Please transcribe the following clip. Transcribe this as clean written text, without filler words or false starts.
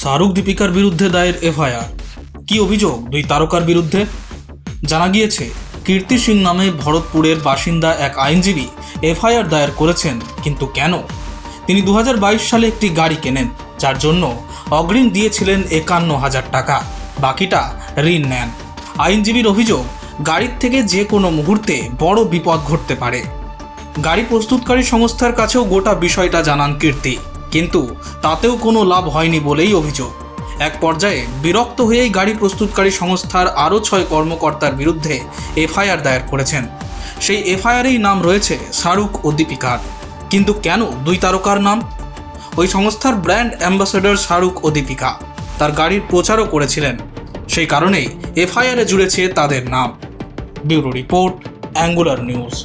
শাহরুখ দীপিকার বিরুদ্ধে দায়ের এফআইআর। কি অভিযোগ দুই তারকার বিরুদ্ধে? জানা গিয়েছে, কীর্তি সিং নামে ভরতপুরের বাসিন্দা এক আইনজীবী এফআইআর দায়ের করেছেন। কিন্তু কেন? তিনি 2022 সালে একটি গাড়ি কেনেন, যার জন্য অগ্রিম দিয়েছিলেন 51,000 টাকা, বাকিটা ঋণ নেন। আইনজীবীর অভিযোগ, গাড়ির থেকে যে কোনো মুহূর্তে বড় বিপদ ঘটতে পারে। গাড়ি প্রস্তুতকারী সংস্থার কাছেও গোটা বিষয়টা জানান কীর্তি, কিন্তু তাতেও কোনো লাভ হয়নি বলেই অভিযোগ। এক পর্যায়ে বিরক্ত হয়েই গাড়ি প্রস্তুতকারী সংস্থার আরও 6 কর্মকর্তার বিরুদ্ধে এফআইআর দায়ের করেছেন। সেই এফআইআরেই নাম রয়েছে শাহরুখ ও দীপিকার। কিন্তু কেন দুই তারকার নাম? ওই সংস্থার ব্র্যান্ড অ্যাম্বাসেডর শাহরুখ ও দীপিকা তার গাড়ির প্রচারও করেছিলেন, সেই কারণেই এফআইআরে জুড়েছে তাদের নাম। Bureau report, angular news.